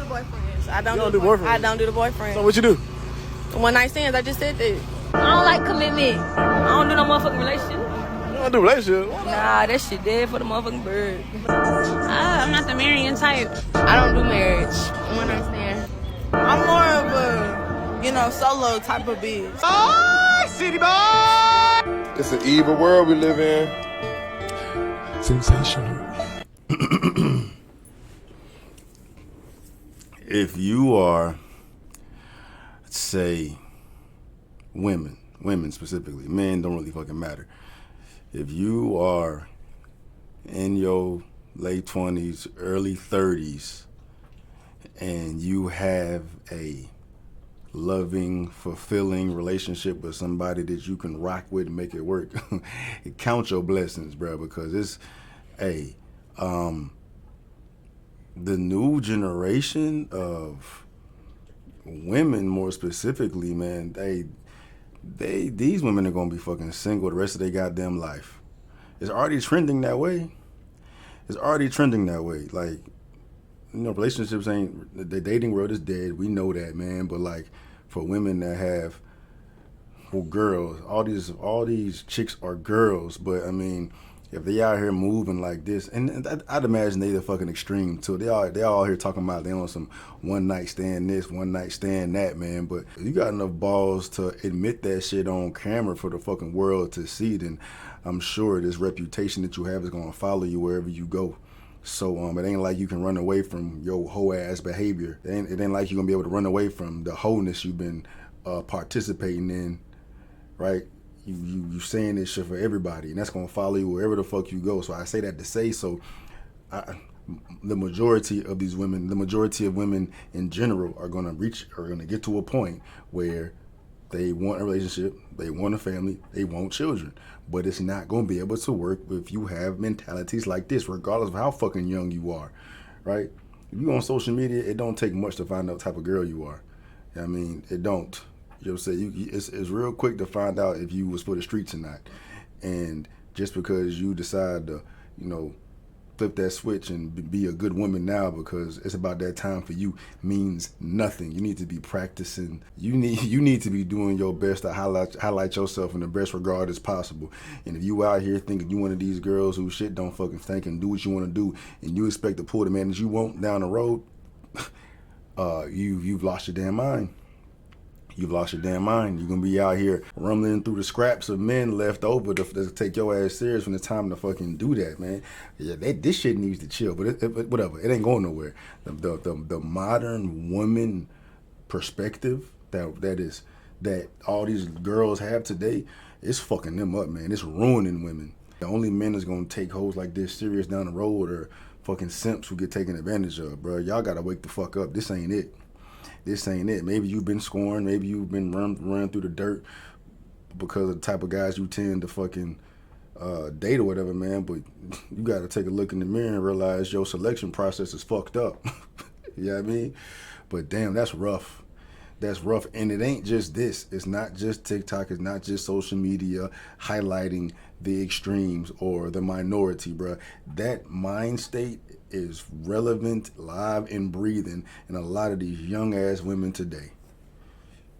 the boyfriends. I don't You don't do boyfriends? I don't do the boyfriends. So what you do? One night stands. I just said that. I don't like commitment. I don't do no motherfucking relationship. You don't do relationship? Nah, that shit dead for the motherfucking bird. I'm not the marrying type. I don't do marriage. One night stand. I'm more of a, solo type of bitch. Oh, city boy! It's an evil world we live in. Sensational. If you are, say, women specifically, men don't really fucking matter. If you are in your late 20s, early 30s, and you have a loving, fulfilling relationship with somebody that you can rock with and make it work, count your blessings, bro, because it's, the new generation of women, more specifically, man, these women are gonna be fucking single the rest of their goddamn life. It's already trending that way. Like, relationships ain't, the dating world is dead. We know that, man. But like, for women that have, girls, all these chicks are girls. But I mean, if they out here moving like this, and I'd imagine they the fucking extreme too. They all here talking about they on some one night stand this, one night stand that, man. But if you got enough balls to admit that shit on camera for the fucking world to see, then I'm sure this reputation that you have is gonna follow you wherever you go. So it ain't like you can run away from your hoe ass behavior. It ain't like you're gonna be able to run away from the wholeness you've been participating in, right? You saying this shit for everybody, and that's gonna follow you wherever the fuck you go. So I say that to say, the majority of these women, the majority of women in general, are gonna get to a point where they want a relationship, they want a family, they want children. But it's not gonna be able to work if you have mentalities like this, regardless of how fucking young you are, right? If you on social media, it don't take much to find out what type of girl you are. I mean, it don't. You know what I'm saying? It's real quick to find out if you was for the streets or not. And just because you decide to, flip that switch and be a good woman now because it's about that time for you means nothing. You need to be practicing. You need to be doing your best to highlight yourself in the best regard as possible. And if you out here thinking you one of these girls who shit don't fucking think and do what you want to do, and you expect to pull the man that you want down the road, you've lost your damn mind. You've lost your damn mind. You're going to be out here rumbling through the scraps of men left over to take your ass serious when it's time to fucking do that, man. Yeah, this shit needs to chill, but whatever. It ain't going nowhere. The modern woman perspective that all these girls have today, it's fucking them up, man. It's ruining women. The only men that's going to take hoes like this serious down the road are fucking simps who get taken advantage of, bro. Y'all got to wake the fuck up. This ain't it. Maybe you've been scorned. Maybe you've been run through the dirt because of the type of guys you tend to fucking date or whatever, man. But you got to take a look in the mirror and realize your selection process is fucked up. You know what I mean? But damn, that's rough. That's rough. And it ain't just this. It's not just TikTok. It's not just social media highlighting the extremes or the minority, bruh. That mind state is relevant, live, and breathing in a lot of these young ass women today.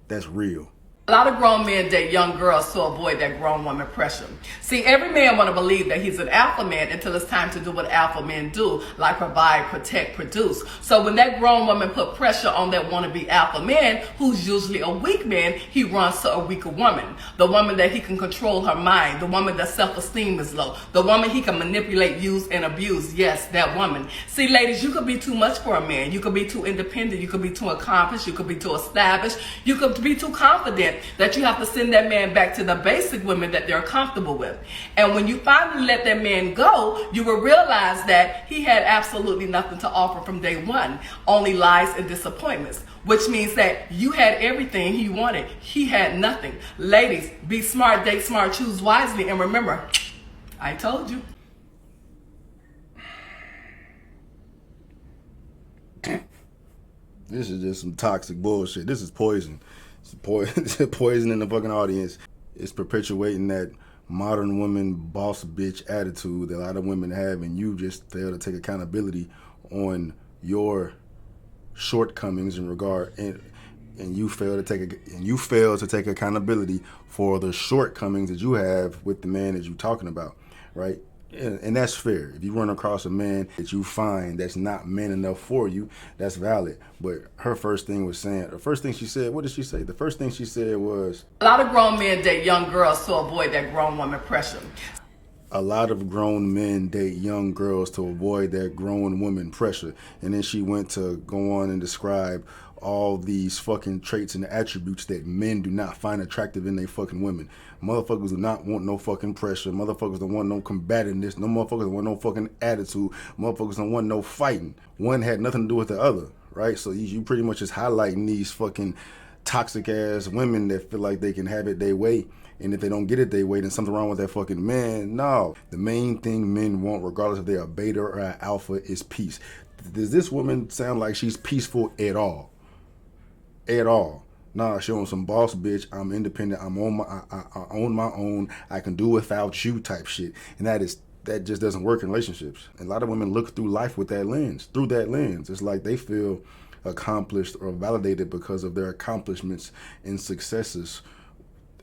That's real. A lot of grown men date young girls to avoid that grown woman pressure. See, every man want to believe that he's an alpha man until it's time to do what alpha men do, like provide, protect, produce. So when that grown woman put pressure on that wannabe alpha man, who's usually a weak man, he runs to a weaker woman. The woman that he can control her mind, the woman that self-esteem is low, the woman he can manipulate, use, and abuse. Yes, that woman. See, ladies, you could be too much for a man. You could be too independent. You could be too accomplished. You could be too established. You could be too confident that you have to send that man back to the basic women that they're comfortable with. And when you finally let that man go, you will realize that he had absolutely nothing to offer from day one, only lies and disappointments, which means that you had everything he wanted. He had nothing. Ladies, be smart, date smart, choose wisely, and remember, I told you. This is just some toxic bullshit. This is poison. It's poison in the fucking audience. It's perpetuating that modern woman boss bitch attitude that a lot of women have, and you just fail to take accountability on your shortcomings in regard and you fail to take accountability for the shortcomings that you have with the man that you're talking about, right? And that's fair. If you run across a man that you find that's not man enough for you, that's valid. But her first thing she said, what did she say? The first thing she said was, a lot of grown men date young girls to avoid that grown woman pressure. A lot of grown men date young girls to avoid that grown woman pressure. And then she went to go on and describe all these fucking traits and attributes that men do not find attractive in they fucking women. Motherfuckers do not want no fucking pressure. Motherfuckers don't want no combativeness. No motherfuckers don't want no fucking attitude. Motherfuckers don't want no fighting. One had nothing to do with the other, right? So you pretty much just highlighting these fucking toxic ass women that feel like they can have it their way. And if they don't get it their way, then something wrong with that fucking man. No. The main thing men want, regardless if they're a beta or an alpha, is peace. Does this woman sound like she's peaceful at all? At all? Nah, she on some boss bitch. I'm independent. I own my own. I can do without you type shit. And that just doesn't work in relationships. And a lot of women look through life with that lens. Through that lens, it's like they feel accomplished or validated because of their accomplishments and successes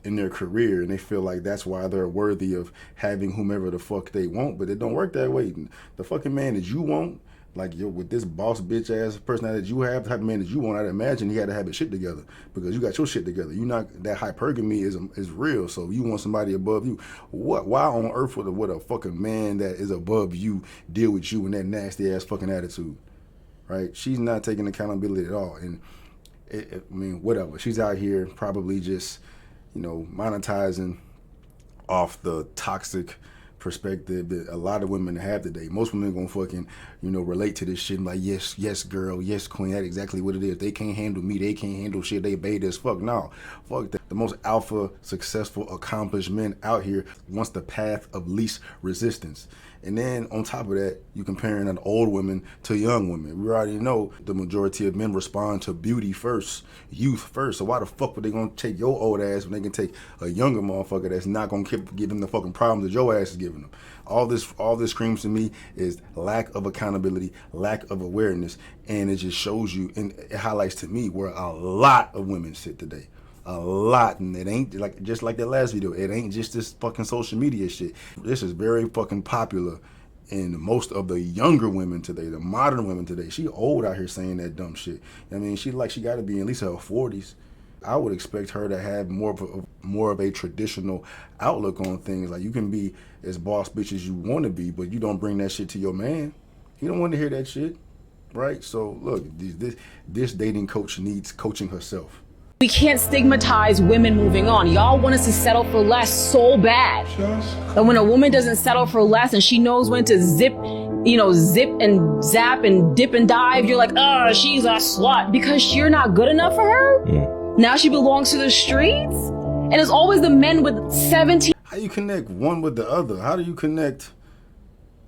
in their career, and they feel like that's why they're worthy of having whomever the fuck they want. But it don't work that way. The fucking man that you want, like with this boss bitch ass personality that you have, the type of man that you want, I'd imagine he had to have his shit together, because you got your shit together. You not, that hypergamy is real. So you want somebody above you. Why on earth would a fucking man that is above you deal with you in that nasty ass fucking attitude? Right? She's not taking accountability at all. And I mean, whatever. She's out here probably just, monetizing off the toxic perspective that a lot of women have today. Most women gonna fucking, relate to this shit and like, yes, girl, yes, queen, that's exactly what it is. They can't handle me, they can't handle shit, they beta as fuck. No, fuck that. The most alpha, successful, accomplished men out here wants the path of least resistance. And then on top of that, you comparing an old women to young women. We already know the majority of men respond to beauty first, youth first. So why the fuck would they gonna take your old ass when they can take a younger motherfucker that's not gonna give them the fucking problems that your ass is giving them? All this screams to me is lack of accountability, lack of awareness, and it just shows you, and it highlights to me where a lot of women sit today. A lot, and it ain't like just like that last video. It ain't just this fucking social media shit. This is very fucking popular in most of the younger women today, the modern women today. She old out here saying that dumb shit. I mean, she got to be at least in her 40s. I would expect her to have more of a traditional outlook on things. Like, you can be as boss bitch as you want to be, but you don't bring that shit to your man. He don't want to hear that shit, right? So look, this dating coach needs coaching herself. We can't stigmatize women moving on. Y'all want us to settle for less so bad. But when a woman doesn't settle for less and she knows when to zip and zap and dip and dive, you're like, oh, she's a slut because you're not good enough for her. Yeah. Now she belongs to the streets. And it's always the men with 17. How you connect one with the other? How do you connect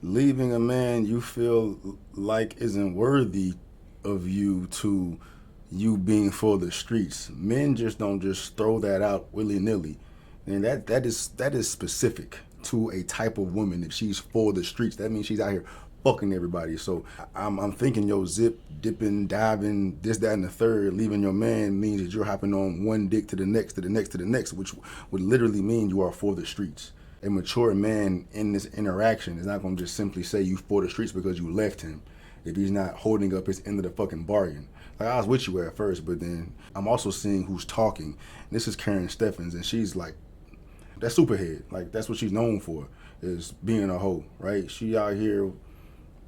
leaving a man you feel like isn't worthy of you to you being for the streets? Men just don't just throw that out willy-nilly. And that is specific to a type of woman. If she's for the streets, that means she's out here fucking everybody. So I'm thinking, zip, dipping, diving, this, that, and the third, leaving your man means that you're hopping on one dick to the next, to the next, to the next, which would literally mean you are for the streets. A mature man in this interaction is not going to just simply say you for the streets because you left him, if he's not holding up his end of the fucking bargain. Like, I was with you at first, but then I'm also seeing who's talking. This is Karen Steffens, and she's like, that superhead. Like, that's what she's known for, is being a hoe, right? She out here,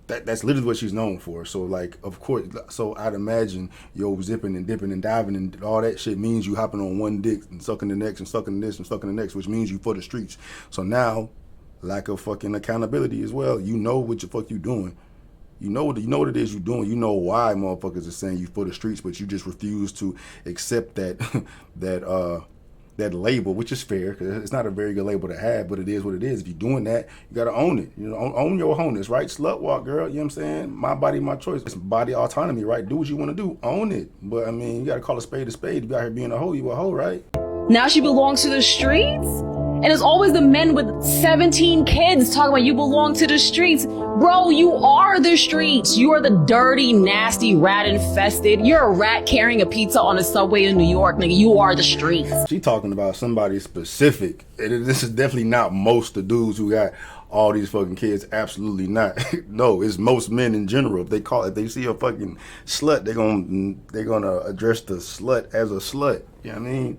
that's literally what she's known for. So, like, of course, so I'd imagine zipping and dipping and diving and all that shit means you hopping on one dick and sucking the next and sucking this and sucking the next, which means you for the streets. So now, lack of fucking accountability as well. You know what the fuck you doing. You know what it is you're doing. You know why motherfuckers are saying you for the streets, but you just refuse to accept that label, which is fair, because it's not a very good label to have, but it is what it is. If you're doing that, you gotta own it. Own your wholeness, right? Slut walk, girl. You know what I'm saying? My body, my choice. It's body autonomy, right? Do what you want to do. Own it. But I mean, you gotta call a spade a spade. If you out here being a hoe, you a hoe, right? Now she belongs to the streets. And it's always the men with 17 kids talking about you belong to the streets. Bro, you are the streets. You are the dirty, nasty, rat-infested. You're a rat carrying a pizza on a subway in New York, nigga. You are the streets. She talking about somebody specific. This is definitely not most the dudes who got all these fucking kids. Absolutely not. No, it's most men in general. If they see a fucking slut, they're gonna address the slut as a slut. You know what I mean?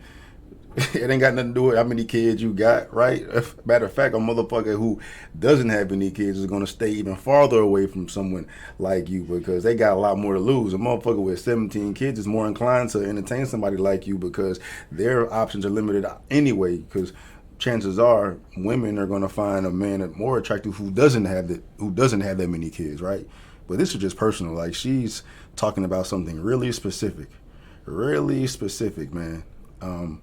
It ain't got nothing to do with how many kids you got, right? Matter of fact, a motherfucker who doesn't have any kids is going to stay even farther away from someone like you because they got a lot more to lose. A motherfucker with 17 kids is more inclined to entertain somebody like you because their options are limited anyway, because chances are women are going to find a man more attractive who doesn't have that many kids, right? But this is just personal. Like, she's talking about something really specific, man.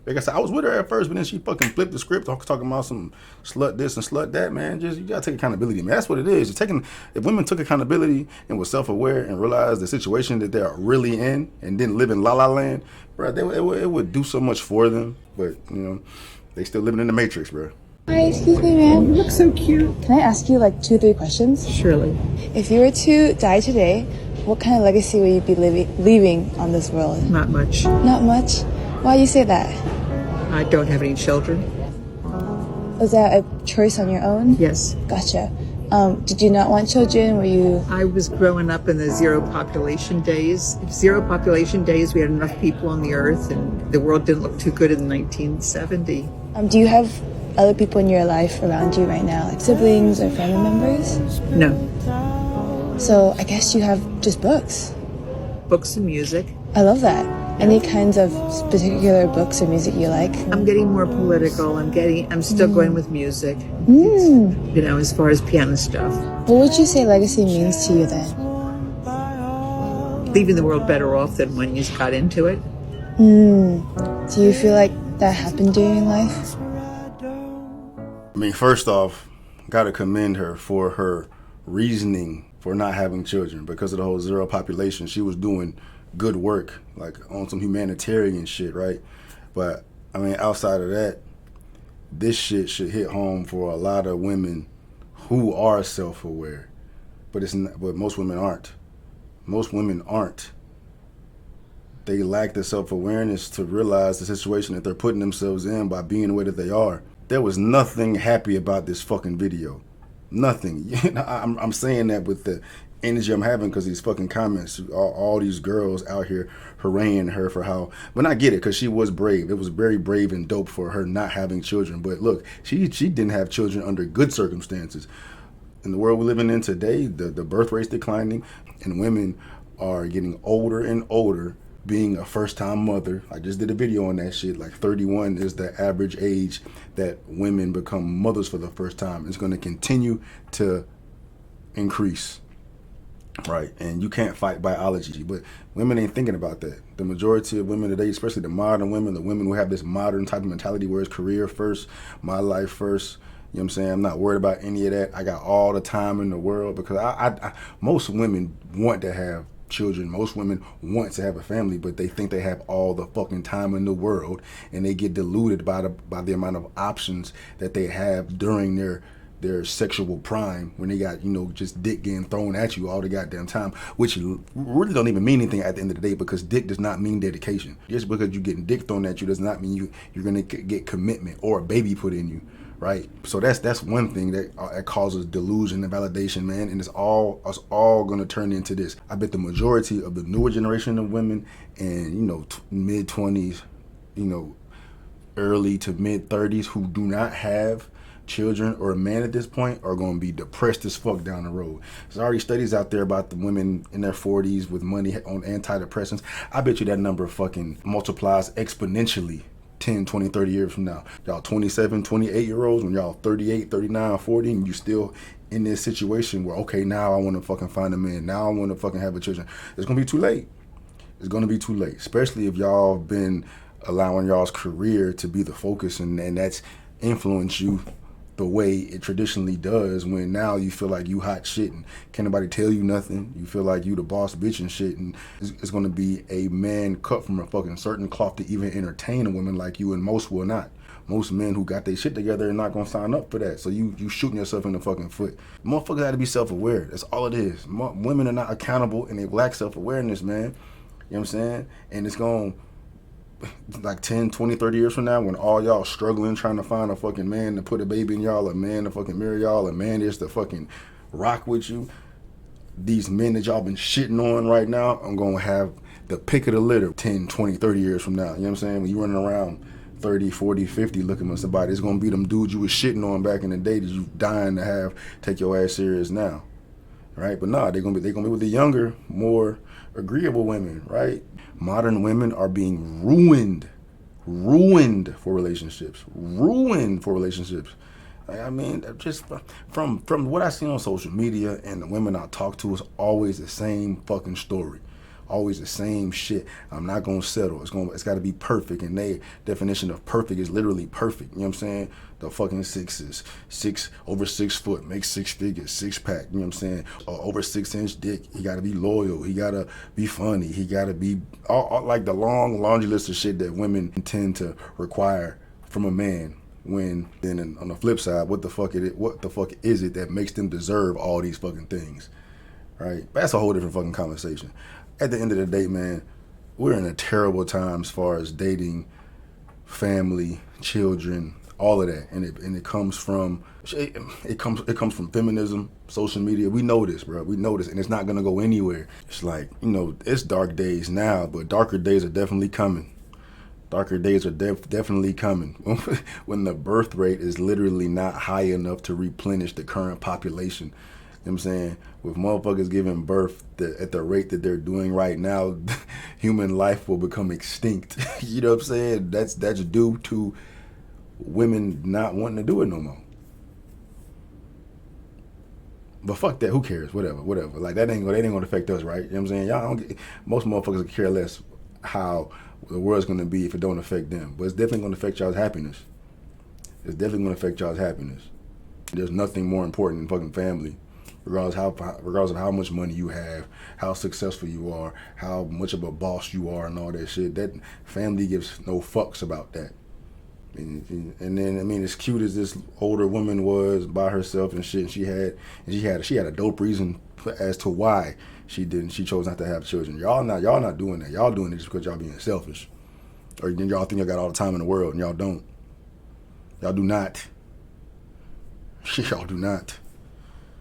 Like I said, I was with her at first, but then she fucking flipped the script, talking about some slut this and slut that, man. Just, you gotta take accountability, man. That's what it is. If women took accountability and was self-aware and realized the situation that they're really in and didn't live in la la land, bro, it would do so much for them. But, you know, they still living in the Matrix, bro. Hi, excuse me, ma'am. You look so cute. Can I ask you like 2 or 3 questions? Surely. If you were to die today, what kind of legacy will you be leaving on this world? Not much. Not much? Why do you say that? I don't have any children. Was that a choice on your own? Yes. Gotcha. Did you not want children? Were you... I was growing up in the zero population days. Zero population days, we had enough people on the earth and the world didn't look too good in 1970. Do you have other people in your life around you right now, like siblings or family members? No. So I guess you have just books. Books and music. I love that. Any kinds of particular books or music you like? I'm getting more political. I'm still going with music. You know, as far as piano stuff. What would you say legacy means to you then? Leaving the world better off than when you got into it. Do you feel like that happened during your life? I mean, first off, gotta commend her for her reasoning for not having children because of the whole zero population. She was doing good work, like on some humanitarian shit, right? But I mean, outside of that, this shit should hit home for a lot of women who are self-aware, but most women aren't. Most women aren't. They lack the self-awareness to realize the situation that they're putting themselves in by being the way that they are. There was nothing happy about this fucking video. Nothing. I'm saying that with the energy I'm having because these fucking comments, all these girls out here haranguing her for how, but I get it because she was brave. It was very brave and dope for her not having children. But look, she didn't have children under good circumstances. In the world we're living in today, the birth rate's declining and women are getting older and older being a first-time mother. I just did a video on that shit. Like 31 is the average age that women become mothers for the first time. It's going to continue to increase. Right, and you can't fight biology, but women ain't thinking about that. The majority of women today, especially the modern women, the women who have this modern type of mentality where it's career first, my life first, you know what I'm saying? I'm not worried about any of that. I got all the time in the world because most women want to have children. Most women want to have a family, but they think they have all the fucking time in the world, and they get deluded by the amount of options that they have during their sexual prime when they got, you know, just dick getting thrown at you all the goddamn time, which really don't even mean anything at the end of the day because dick does not mean dedication. Just because you're getting dick thrown at you does not mean you're gonna get commitment or a baby put in you, right? So that's one thing that causes delusion and validation, man, and it's all gonna turn into this. I bet the majority of the newer generation of women and, you know, mid-20s, you know, early to mid-30s who do not have children or a man at this point are going to be depressed as fuck down the road. There's already studies out there about the women in their 40s with money on antidepressants. I bet you that number fucking multiplies exponentially 10, 20, 30 years from now. Y'all 27, 28-year-olds, when y'all 38, 39, 40, and you still in this situation where, okay, now I want to fucking find a man. Now I want to fucking have a children. It's going to be too late. It's going to be too late, especially if y'all been allowing y'all's career to be the focus and that's influenced you the way it traditionally does, when now you feel like you hot shit and can't nobody tell you nothing. You feel like you the boss bitch and shit, and it's gonna be a man cut from a fucking certain cloth to even entertain a woman like you, and most will not. Most men who got their shit together are not gonna sign up for that. So you shooting yourself in the fucking foot. Motherfuckers had to be self-aware. That's all it is. Women are not accountable and they lack self-awareness, man. You know what I'm saying? And it's going like 10, 20, 30 years from now when all y'all struggling trying to find a fucking man to put a baby in y'all, a man to fucking marry y'all, a man is to fucking rock with you. These men that y'all been shitting on right now, I'm gonna have the pick of the litter 10, 20, 30 years from now. You know what I'm saying? When you running around 30, 40, 50 looking for somebody, it's gonna be them dudes you was shitting on back in the day that you dying to have take your ass serious now. Right? But nah, they're gonna be with the younger, more agreeable women, right? Modern women are being ruined for relationships. I mean, just from what I see on social media and the women I talk to, it's always the same fucking story. Always the same shit. I'm not gonna settle. It's gotta be perfect. And their definition of perfect is literally perfect. You know what I'm saying? The fucking sixes. Over 6 foot, make 6 figures, 6-pack, you know what I'm saying? Over 6-inch dick. He gotta be loyal. He gotta be funny. He gotta be all like the long laundry list of shit that women tend to require from a man. When then on the flip side, what the fuck is it that makes them deserve all these fucking things? Right? But that's a whole different fucking conversation. At the end of the day, man, we're in a terrible time as far as dating, family, children, all of that, and it comes from feminism, social media. We know this, bro. We know this, and it's not gonna go anywhere. It's like, you know, it's dark days now, but darker days are definitely coming. Darker days are definitely coming when the birth rate is literally not high enough to replenish the current population. You know what I'm saying? With motherfuckers giving birth at the rate that they're doing right now, human life will become extinct. You know what I'm saying? That's due to women not wanting to do it no more. But fuck that, who cares? Whatever. Like that ain't gonna affect us, right? You know what I'm saying? Most motherfuckers care less how the world's gonna be if it don't affect them. But it's definitely gonna affect y'all's happiness. There's nothing more important than fucking family. Regardless of how much money you have, how successful you are, how much of a boss you are, and all that shit. That family gives no fucks about that. And then I mean, as cute as this older woman was by herself and shit, she had a dope reason as to why she chose not to have children. Y'all not doing that. Y'all doing it just because y'all being selfish, or y'all think y'all got all the time in the world and y'all don't. Y'all do not. Y'all do not.